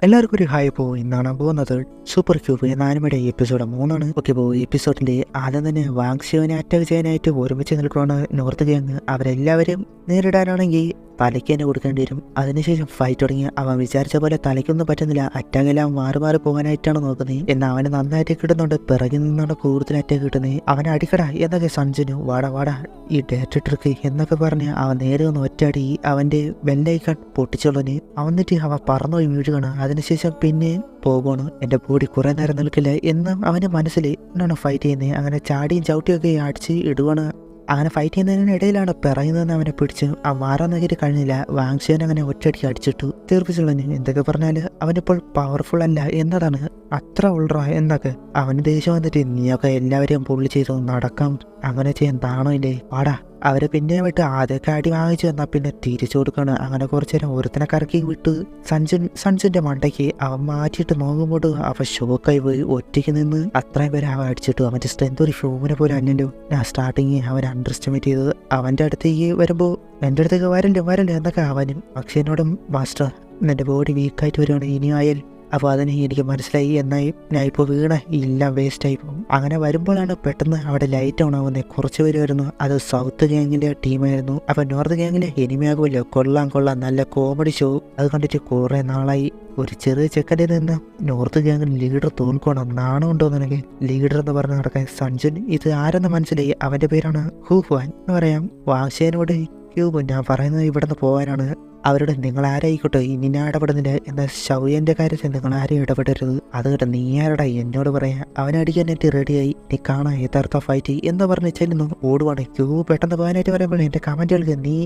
എല്ലാവർക്കും ഒരു ഹായ്. ഇന്നാണ് പോകുന്നത് സൂപ്പർ ക്യൂബ് എന്ന ആനിമയുടെ എപ്പിസോഡ് 3 ഓക്കെ. എപ്പിസോഡിന്റെ ആദ്യം തന്നെ വാങ്ഷിയോനെ അറ്റാക്ക് ചെയ്യാനായിട്ട് ഒരുമിച്ച് നിൽക്കുകയാണ് നോർത്ത് ഗ്യാങ്. അവരെല്ലാവരും നേരിടാനാണെങ്കിൽ തലയ്ക്ക് തന്നെ കൊടുക്കേണ്ടി വരും. അതിനുശേഷം ഫൈറ്റ് തുടങ്ങി. അവൻ വിചാരിച്ച പോലെ തലയ്ക്കൊന്നും പറ്റുന്നില്ല. അറ്റാക്കെല്ലാം മാറി മാറി പോകാനായിട്ടാണ് നോക്കുന്നത്. എന്നാൽ അവന് നന്നായിട്ട് കിട്ടുന്നുണ്ട്. പിറകിൽ നിന്നാണ് കൂടുതൽ അറ്റാക്ക് കിട്ടുന്നത്. അവനെ അടിക്കട എന്നൊക്കെ സഞ്ജുനു വാടാ ഈ ഡേറ്റ് ട്രിക്ക് എന്നൊക്കെ പറഞ്ഞ് അവൻ നേരെ ഒന്ന് ഒറ്റടി അവന്റെ ബെല്ലൈക്കൺ പൊട്ടിച്ചുള്ളന് അവന്നിട്ട് അവൻ പറന്നുപോയി വീഴുകയാണ്. അതിനുശേഷം പിന്നെ പോകുകയാണ്. എൻ്റെ ബോഡി കുറേ നേരം നിൽക്കില്ല എന്ന് അവൻ്റെ മനസ്സിൽ എന്നാണ് ഫൈറ്റ് ചെയ്യുന്നത്. അങ്ങനെ ചാടിയും ചവിട്ടിയൊക്കെ അടിച്ച് ഇടുവാണ്. അങ്ങനെ ഫൈറ്റ് ചെയ്യുന്നതിനിടയിലാണ് പിറയുന്നതെന്ന് അവനെ പിടിച്ച് ആ മാറാൻ നോക്കിയിട്ട് കഴിഞ്ഞില്ല. വാങ്ഷിയൻ അങ്ങനെ ഒറ്റയടിക്ക് അടിച്ചിട്ടു തീർപ്പിച്ചുള്ളതിന്. എന്തൊക്കെ പറഞ്ഞാൽ അവനിപ്പോൾ പവർഫുൾ അല്ല എന്നതാണ്. അത്ര ഉൾറ എന്നൊക്കെ അവന് ദേഷ്യം വന്നിട്ട് നീയൊക്കെ എല്ലാവരെയും പുള്ളി ചെയ്തു നടക്കാം, അങ്ങനെ ചെയ്യാൻ താണോ ഇല്ലേ പാടാ. അവരെ പിന്നെ വിട്ട് ആദ്യമൊക്കെ അടി വാങ്ങിച്ചു വന്നാൽ പിന്നെ തിരിച്ചു കൊടുക്കണം. അങ്ങനെ കുറച്ചു നേരം ഒരുത്തനെ കറക്കി വിട്ട് സഞ്ജുന്റെ മണ്ടയ്ക്ക് അവൻ മാറ്റിയിട്ട് നോക്കുമ്പോൾ അവൻ ഷോക്കായി പോയി. ഒറ്റയ്ക്ക് നിന്ന് അത്രയും പേരെ അവൻ അടിച്ചിട്ടു. അവൻ്റെ സ്ട്രെങ്ത് ഒരു ഷൂവിനെ പോലെ അല്ലല്ലോ. ഞാൻ സ്റ്റാർട്ടിങ് അവൻ അണ്ടർ എസ്റ്റിമേറ്റ് ചെയ്തത്. അവൻ്റെ അടുത്തേക്ക് വരുമ്പോൾ എൻ്റെ അടുത്തേക്ക് വരല്ലേ എന്നൊക്കെ അവനും. പക്ഷെ എന്നോടും മാസ്റ്റർ എൻ്റെ ബോഡി വീക്കായിട്ട് വരുവാണ്, ഇനി ആയാൽ അപ്പോൾ അതിന് എനിക്ക് മനസ്സിലായി. എന്നായി ഞാൻ ഇപ്പോൾ വീണ എല്ലാം വേസ്റ്റായി പോകും. അങ്ങനെ വരുമ്പോഴാണ് പെട്ടെന്ന് അവിടെ ലൈറ്റ് ഓൺ ആവുന്നത്. കുറച്ച് പേര് വരുന്നു. അത് സൗത്ത് ഗ്യാങ്ങിൻ്റെ ടീമായിരുന്നു. അപ്പോൾ നോർത്ത് ഗ്യാങ്ങിലെ എനിമയാകുമല്ലോ. കൊള്ളാം നല്ല കോമഡി ഷോ. അത് കണ്ടിട്ട് കുറേ നാളായി. ഒരു ചെറിയ ചെക്കൻ്റെ നിന്ന് നോർത്ത് ഗ്യാങ്ങിൽ ലീഡർ തോൽക്കണം. നാണം ഉണ്ടോ നിനക്ക്? ലീഡർ എന്ന് പറഞ്ഞ് നടക്കാൻ സഞ്ജുൻ ഇത് ആരെന്ന് മനസ്സിലായി. അവൻ്റെ പേരാണ് ഹുഫാൻ എന്ന് പറയാം. വാങ്ഷിയനോട് ക്യൂബ് ഞാൻ പറയുന്നത് ഇവിടെ നിന്ന് പോകാനാണ്. അവരുടെ നിങ്ങൾ ആരായിക്കോട്ടെ ഇനി ഞാൻ ഇടപെടുന്നില്ല. എന്നാൽ ഷൗയൻ്റെ കാര്യത്തിൽ നിങ്ങൾ ആരും ഇടപെടരുത്. അത് കേട്ടോ നീ ആരടാ എന്നോട് പറയാം. അവനടിക്കാൻ എത്തി റെഡിയായി. നീ കാണാൻ യഥാർത്ഥ ഫൈറ്റ് എന്ന് പറഞ്ഞ് ചെല്ലുന്നു. ഓടുവാണ്. ക്യൂ പെട്ടെന്ന് പോകാനായിട്ട് പറയുമ്പോൾ എൻ്റെ കമൻറ്റുകൾക്ക് നീ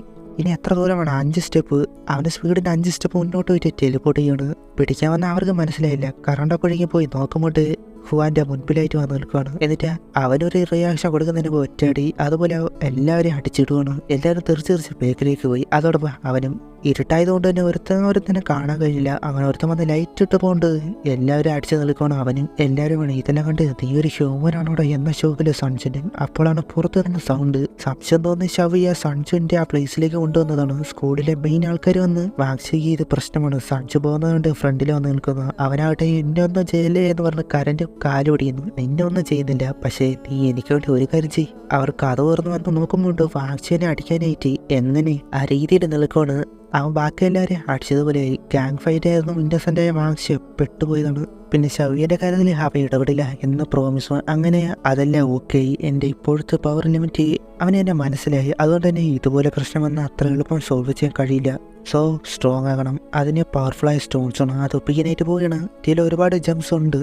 ഇനി എത്ര ദൂരമാണ്? 5 സ്റ്റെപ്പ്. അവൻ്റെ സ്പീഡിൻ്റെ 5 സ്റ്റെപ്പ് മുന്നോട്ട് പോയിട്ട് ടെലിപ്പോർട്ട് ചെയ്യാണ്. പിടിക്കാൻ വന്ന അവർക്ക് മനസ്സിലായില്ല. കറണ്ടൊക്കെ പോയി നോക്കുമ്പോൾ ഹുവാൻ്റെ മുൻപിലായിട്ട് വന്ന് നിൽക്കുകയാണ്. എന്നിട്ട് അവനൊരു റിയാക്ഷൻ കൊടുക്കുന്നതിന് ഒറ്റയടി. അതുപോലെ എല്ലാവരെയും അടിച്ചിടുകയാണ്. എല്ലാവരും തെറിച്ച് ബേക്കിലേക്ക് പോയി. അതോടൊപ്പം അവനും ഇരുട്ടായതുകൊണ്ട് തന്നെ ഒരുത്തനെ കാണാൻ കഴിയില്ല. അങ്ങനെ ഒരുത്തൻ വന്ന് ലൈറ്റ് ഇട്ട് പോണ്ട് എല്ലാവരും അടിച്ചു നിൽക്കുകയാണ്. അവനും എല്ലാവരും വേണം. ഇതെല്ലാം കണ്ട് നീ ഒരു ഹ്യൂമനാണോടെ എന്ന ഷോക്കില് സഞ്ജുനും. അപ്പോഴാണ് പുറത്ത് നിന്ന് സൗണ്ട്. സംശയം തോന്നി ഷവിയ സഞ്ജുവിൻ്റെ ആ പ്ലേസിലേക്ക് കൊണ്ടുവന്നതാണ്. സ്കൂളിലെ മെയിൻ ആൾക്കാർ വന്ന് വാക്സിക്ക് ഇത് പ്രശ്നമാണ്. സഞ്ജു പോകുന്നതുകൊണ്ട് ഫ്രണ്ടിൽ വന്ന് നിൽക്കുന്നു. അവനാകട്ടെ എന്നെ ഒന്നും ചെയ്യല്ലേ എന്ന് പറഞ്ഞ് കരണ്ട് കാലൊടിയുന്നു. നിന്നെ ഒന്നും ചെയ്യുന്നില്ല, പക്ഷേ നീ എനിക്ക് വേണ്ടി ഒരു കാര്യം ചെയ്യും. അവർ കഥ തുറന്ന് വന്ന് നോക്കുമ്പോൾ വാക്സിനെ അടിക്കാനായിട്ട് എങ്ങനെ ആ രീതിയിൽ നിൽക്കുകയാണ്. അവൻ ബാക്കി എല്ലാവരെയും അടിച്ചതുപോലെയായി. ഗ്യാങ് ഫൈറ്റ് ആയിരുന്നു. ഇന്നസെൻ്റായ വാങ്ഷി പെട്ടുപോയതാണ്. പിന്നെ ഷവിയുടെ കാര്യത്തിൽ അവ ഇടപെടില്ല എന്ന് പ്രോമിസ്. അങ്ങനെ അതെല്ലാം ഓക്കെ. എൻ്റെ ഇപ്പോഴത്തെ പവർ ലിമിറ്റ് അവന് എന്നെ മനസ്സിലായി. അതുകൊണ്ട് തന്നെ ഇതുപോലെ പ്രശ്നം വന്നാൽ അത്ര എളുപ്പം സോൾവ് ചെയ്യാൻ കഴിയില്ല. സോ സ്ട്രോങ് ആകണം. അതിന് പവർഫുള്ളായ സ്റ്റോൺസ് ആണ്. അത് ഒപ്പിക്കാനായിട്ട് പോവുകയാണ്. ഇതിൽ ഒരുപാട് ജംസ് ഉണ്ട്,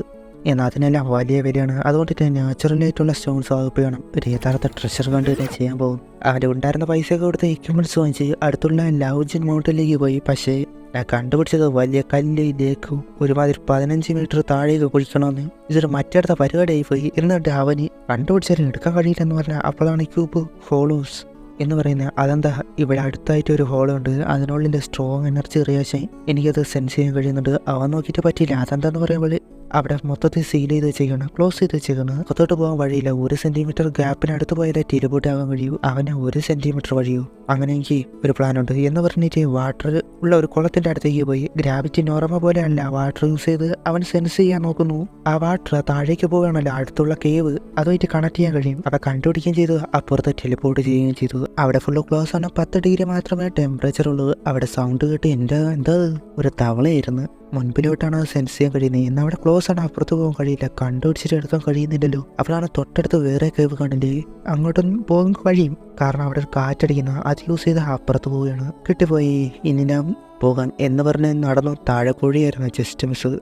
എന്നാൽ അതിനെല്ലാം വലിയ വിലയാണ്. അതുകൊണ്ട് തന്നെ നാച്ചുറലായിട്ടുള്ള സ്റ്റോൺസ് ആകുകയാണ്. ഒരു യഥാർത്ഥ ട്രഷർ കണ്ട് തന്നെ ചെയ്യാൻ പോകും. അവൻ്റെ ഉണ്ടായിരുന്ന പൈസയൊക്കെ കൊടുത്ത് എക്യുപ്മെൻറ്റ്സ് വാങ്ങിച്ച് അടുത്തുള്ള ലൗജിൻ മൗണ്ടനിലേക്ക് പോയി. പക്ഷേ ഞാൻ കണ്ടുപിടിച്ചത് വലിയ കല്ല് ലേക്കും ഒരുമാതിരി 15 മീറ്റർ താഴേക്ക് കുഴിക്കണമെന്ന്. ഇതൊരു മറ്റടുത്ത പരിപാടിയായി പോയി. എന്നിട്ട് അവന് കണ്ടുപിടിച്ചാലും എടുക്കാൻ കഴിയില്ലെന്ന് പറഞ്ഞാൽ അപ്പോഴാണ് ക്യൂബ് ഹോളോസ് എന്ന് പറയുന്നത്. അതെന്താ ഇവിടെ അടുത്തായിട്ട് ഒരു ഹോളുണ്ട്. അതിനുള്ളിൽ സ്ട്രോങ് എനർജി റിയാക്ഷൻ എനിക്കത് സെൻസ് ചെയ്യാൻ കഴിയുന്നുണ്ട്. അവൻ നോക്കിയിട്ട് പറ്റിയില്ല. അതെന്താന്ന് പറയുമ്പോൾ അവിടെ മൊത്തത്തിൽ സീൽ ചെയ്ത് വെച്ചേക്കാണ്, ക്ലോസ് ചെയ്ത് വെച്ചേക്കാണ്. അകത്തോട്ട് പോകാൻ വഴിയില്ല. 1 സെൻറ്റിമീറ്റർ ഗ്യാപ്പിനടുത്ത് പോയാലേ ടെലിപോർട്ട് ആകാൻ കഴിയൂ. അവന് 1 സെൻറ്റിമീറ്റർ വഴിയൂ. അങ്ങനെ എനിക്ക് ഒരു പ്ലാൻ ഉണ്ട് എന്ന് പറഞ്ഞിട്ട് വാട്ടർ ഉള്ള ഒരു കുളത്തിൻ്റെ അടുത്തേക്ക് പോയി. ഗ്രാവിറ്റി നോർമ പോലെ അല്ല, വാട്ടർ യൂസ് ചെയ്ത് അവൻ സെൻസ് ചെയ്യാൻ നോക്കുന്നു. ആ വാട്ടർ താഴേക്ക് പോവുകയാണല്ലോ, അടുത്തുള്ള കേവ് അതുമായിട്ട് കണക്ട് ചെയ്യാൻ കഴിയും. അവ കണ്ടുപിടിക്കുകയും ചെയ്തു. അപ്പുറത്ത് ടെലിപോർട്ട് ചെയ്യുകയും ചെയ്തു. അവിടെ ഫുള്ള് ക്ലോസ് ആണ്. 10 ഡിഗ്രി മാത്രമേ ടെമ്പറേച്ചർ ഉള്ളൂ. അവിടെ സൗണ്ട് കേട്ട് എന്താ ഒരു തവളയായിരുന്നു. മുൻപിലോട്ടാണ് സെൻസ് ചെയ്യാൻ കഴിയുന്നത്. എന്നാൽ അവിടെ ക്ലോസ് ആണ്, അപ്പുറത്ത് പോകാൻ കഴിയില്ല. കണ്ടുപിടിച്ചിട്ട് എടുക്കാൻ കഴിയുന്നില്ലല്ലോ. അപ്പോഴാണ് തൊട്ടടുത്ത് വേറെ കേവ് കണ്ടില്ലേ, അങ്ങോട്ടും പോകാൻ കഴിയും. കാരണം അവിടെ ഒരു കാറ്റടിക്കുന്ന അത് യൂസ് ചെയ്ത് അപ്പുറത്ത് പോവുകയാണ്. കിട്ടിപ്പോയി, ഇനി ഞാൻ പോകാൻ എന്ന് പറഞ്ഞ് നടന്നു. താഴെ കുഴിയായിരുന്നു, ജസ്റ്റ് മിസ്.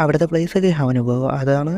അവിടുത്തെ പ്ലേസൊക്കെ അവന് പോകുക. അതാണ്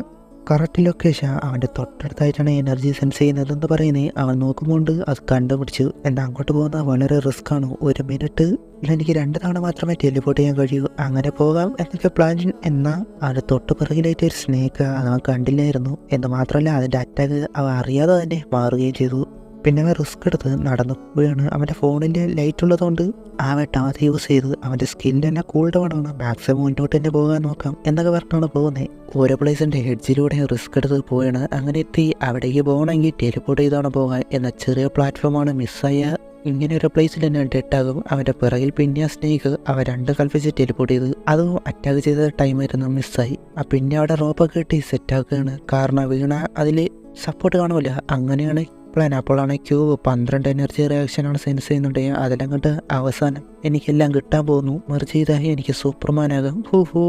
കറക്റ്റ് ലൊക്കേഷൻ. അവൻ്റെ തൊട്ടടുത്തായിട്ടാണ് എനർജി സെൻസ് ചെയ്യുന്നതെന്ന് പറയുന്നത്. അവൻ നോക്കുമ്പോൾ അത് കണ്ടുപിടിച്ചു. എന്നാൽ അങ്ങോട്ട് പോകുന്നത് വളരെ റിസ്ക് ആണ്. 1 മിനിറ്റ് എനിക്ക് 2 തവണ മാത്രമേ ടെലിപോർട്ട് ചെയ്യാൻ കഴിയൂ. അങ്ങനെ പോകാം എന്നൊക്കെ പ്ലാൻ. എന്നാൽ അവൻ്റെ തൊട്ട് പിറകിലായിട്ട് ഒരു സ്നേക്ക് അവൻ കണ്ടില്ലായിരുന്നു. എന്ന് മാത്രമല്ല അതിൻ്റെ അറ്റാക്ക് അവൻ അറിയാതെ തന്നെ മാറുകയും ചെയ്തു. പിന്നെ അവൻ റിസ്ക് എടുത്ത് നടന്നു പോവുകയാണ്. അവൻ്റെ ഫോണിൽ ലൈറ്റ് ഉള്ളതുകൊണ്ട് ആ വെട്ടം അത് യൂസ് ചെയ്ത് അവൻ്റെ സ്കിൻ തന്നെ കൂൾ ഡൗൺ ആണ്. മാക്സിമം മുന്നോട്ട് തന്നെ പോകാൻ നോക്കാം എന്നൊക്കെ പറഞ്ഞാണ് പോകുന്നത്. ഓരോ പ്ലേസിൻ്റെ ഹെഡ്ജിലൂടെ റിസ്ക് എടുത്ത് പോവുകയാണ്. അങ്ങനെ എത്തി അവിടേക്ക് പോകണമെങ്കിൽ ടെലിപോർട്ട് ചെയ്താണ് പോകാൻ. എന്ന ചെറിയ പ്ലാറ്റ്ഫോമാണ്. മിസ്സായ ഇങ്ങനെ ഒരു പ്ലേസിൽ തന്നെ ഡെഡാകും. അവൻ്റെ പിറകിൽ പിന്നെ സ്നേക്ക് അവ രണ്ട് കൽപ്പിച്ച് ടെലിപ്പോർട്ട് ചെയ്ത് അതും അറ്റാക്ക് ചെയ്ത ടൈമായിരുന്നു മിസ്സായി. പിന്നെ അവിടെ റോപ്പൊക്കെ കിട്ടി സെറ്റാക്കുകയാണ്. കാരണം വീണ അതിൽ സപ്പോർട്ട് കാണുമല്ല, അങ്ങനെയാണ് പ്ലാൻ. അപ്പോഴാണ് ക്യൂബ് 12 എനർജി റിയാക്ഷനാണ് സെൻസ് ചെയ്യുന്നുണ്ടെങ്കിൽ അതെല്ലാം കണ്ട് അവസാനം എനിക്കെല്ലാം കിട്ടാൻ പോകുന്നു, മെർജ് ചെയ്താൽ എനിക്ക് സൂപ്പർമാനാകും ഹൂ.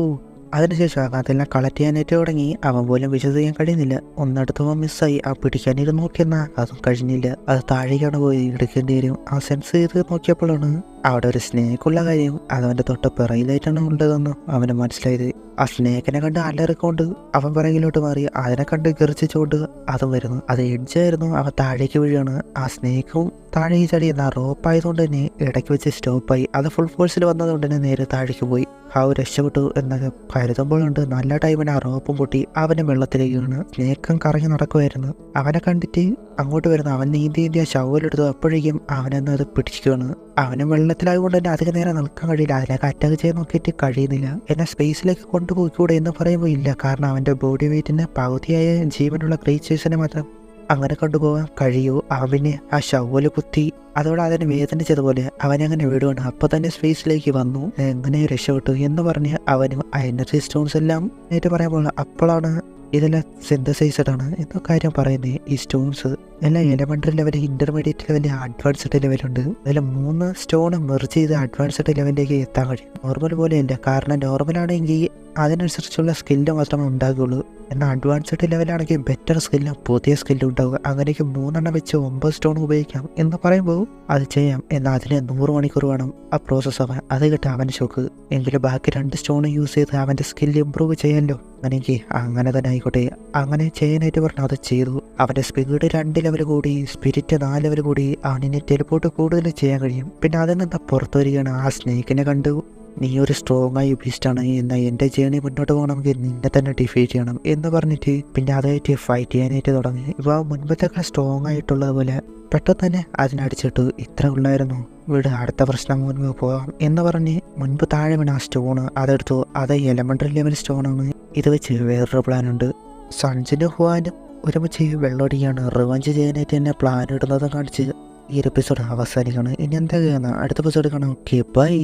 അതിനുശേഷം അതെല്ലാം കളക്ട് ചെയ്യാനായിട്ട് തുടങ്ങി. അവൻ പോലും വിശ്വസിക്കാൻ കഴിയുന്നില്ല. ഒന്നെടുത്തവൻ മിസ്സായി. ആ പിടിക്കാനിരുന്ന് നോക്കിയെന്നാ അതും കഴിഞ്ഞില്ല. അത് താഴേക്കാണ് പോയി എടുക്കേണ്ടി വരും. ആ സെൻസ് ചെയ്ത് നോക്കിയപ്പോഴാണ് അവിടെ ഒരു സ്നേക്കുള്ള കാര്യം അതവൻ്റെ തൊട്ട് പിറകിലായിട്ടാണ് ഉള്ളതെന്ന് അവന് മനസ്സിലായത്. ആ സ്നേക്കിനെ കണ്ട് അലറിക്കൊണ്ട് അവൻ പിറകിലോട്ട് മാറി. അതിനെ കണ്ട് ഗർജിച്ചുകൊണ്ട് അതും വരുന്നു. അത് എഡ്ജായിരുന്നു. അവൻ താഴേക്ക് വീഴാണ്. ആ സ്നേക്കും താഴേക്ക് ചാടി. എന്നാൽ റോപ്പായതുകൊണ്ട് തന്നെ ഇടയ്ക്ക് വെച്ച് സ്റ്റോപ്പായി. അത് ഫുൾ ഫോഴ്സിൽ വന്നതുകൊണ്ട് തന്നെ നേരെ താഴേക്ക് പോയി. രക്ഷപ്പെട്ടു എന്നൊക്കെ കരുതുമ്പോഴുണ്ട് നല്ല ടൈമിന് ആ റോപ്പും പൊട്ടി അവൻ്റെ വെള്ളത്തിലേക്ക് വീണ്. സ്നേക്കം കറങ്ങി നടക്കുമായിരുന്നു. അവനെ കണ്ടിട്ട് അങ്ങോട്ട് വരുന്നു. അവൻ നീന്തി ആ ഷവലെടുത്തു. അപ്പോഴേക്കും അവനെന്ന് അത് പിടിക്കുകയാണ്. അവനും വെള്ളത്തിലായതുകൊണ്ട് തന്നെ അധികം നേരം നിൽക്കാൻ കഴിയില്ല. അതിലേക്ക് അറ്റാക്ക് ചെയ്യാൻ നോക്കിയിട്ട് കഴിയുന്നില്ല. എന്നെ സ്പേസിലേക്ക് കൊണ്ടുപോയിക്കൂടെ എന്ന് പറയുമ്പോൾ ഇല്ല. കാരണം അവൻ്റെ ബോഡി വെയിറ്റിന് പകുതിയായ ജീവനുള്ള ക്രീച്ചേഴ്സിനെ മാത്രം അങ്ങനെ കൊണ്ടുപോകാൻ കഴിയൂ. അവന് ആ ഷവല് കുത്തി അതോടെ അതിന് വേദനിച്ചതുപോലെ അവനങ്ങനെ വിടുവാണ്. അപ്പോൾ തന്നെ സ്പേസിലേക്ക് വന്നു. എങ്ങനെ രക്ഷപ്പെട്ടു എന്ന് പറഞ്ഞ് അവനും ആ എനർജി സ്റ്റോൺസ് എല്ലാം നേരിട്ട് പറയാൻ. അപ്പോഴാണ് ഇതെല്ലാം സിന്തസൈസ്ഡ് ആണ് എന്ന കാര്യം പറയുന്നത്. ഈ സ്റ്റോൺസ് എല്ലാം elementary level, intermediate level, advanced ലെവലുണ്ട്. അതിൽ 3 സ്റ്റോൺ മെർജ് ചെയ്ത് അഡ്വാൻസ്ഡ് ലെവലിലേക്ക് എത്താൻ കഴിയും. നോർമൽ പോലെയല്ല. കാരണം നോർമലാണെങ്കിൽ അതിനനുസരിച്ചുള്ള സ്കില്ല് മാത്രമേ ഉണ്ടാകുള്ളൂ. എന്നാൽ അഡ്വാൻസ്ഡ് ലെവലാണെങ്കിൽ ബെറ്റർ സ്കില്ലും പുതിയ സ്കില്ലും ഉണ്ടാവുക. അങ്ങനെയൊക്കെ 3 വെച്ച് 9 സ്റ്റോൺ ഉപയോഗിക്കാം എന്ന് പറയുമ്പോൾ അത് ചെയ്യാം. എന്നാൽ അതിന് 100 മണിക്കൂർ വേണം ആ പ്രോസസ്സ് ആവാൻ. അത് കിട്ടും അവൻ്റെ ഷോക്ക്. എങ്കിലും ബാക്കി 2 സ്റ്റോൺ യൂസ് ചെയ്ത് അവൻ്റെ സ്കില്ല് ഇമ്പ്രൂവ് ചെയ്യാമല്ലോ. അങ്ങനെയെങ്കിൽ അങ്ങനെ തന്നെ ആയിക്കോട്ടെ. അങ്ങനെ ചെയ്യാനായിട്ട് പറഞ്ഞു. അത് ചെയ്തു. അവൻ്റെ സ്പീഡ് 2 ലെവൽ കൂടി, സ്പിരിറ്റ് 4 ലെവൽ കൂടി. അവനിനെ ടെലിപ്പോർട്ട് കൂടുതൽ ചെയ്യാൻ കഴിയും. പിന്നെ അതിൽ നിന്ന് പുറത്തു വരികയാണ്. ആ സ്നേക്കിനെ കണ്ടു. നീ ഒരു സ്ട്രോങ് ആയ ബീസ്റ്റാണ്. എന്നാൽ എൻ്റെ ജേണി മുന്നോട്ട് പോകണമെങ്കിൽ നിന്നെ തന്നെ ഡിഫീറ്റ് ചെയ്യണം എന്ന് പറഞ്ഞിട്ട് പിന്നെ അതായിട്ട് ഫൈറ്റ് ചെയ്യാനായിട്ട് തുടങ്ങി. ഇപ്പോൾ മുൻപത്തൊക്കെ സ്ട്രോങ് ആയിട്ടുള്ളതുപോലെ പെട്ടെന്ന് തന്നെ അതിനടിച്ചിട്ടു. ഇത്ര ഉള്ളായിരുന്നു, വീട് അടുത്ത പ്രശ്നം മുൻപ് പോകാം എന്ന് പറഞ്ഞ് മുൻപ് താഴെ വീണ ആ സ്റ്റോണ് അതെടുത്തു. അത് എലമെൻ്ററി ലെവൽ സ്റ്റോണാണ്. ഇത് വെച്ച് വേറൊരു പ്ലാനുണ്ട്. സൺജിനും ഹുവാനും ഒരുമിച്ച് വെള്ളമടിയാണ്. റിവഞ്ച് ചെയ്യാനായിട്ട് തന്നെ പ്ലാൻ ഇടുന്നത് കാണിച്ച് ഈ എപ്പിസോഡ് അവസാനിക്കുകയാണ്. ഇനി എന്താ അടുത്ത എപ്പിസോഡ് കാണാം. Okay bye.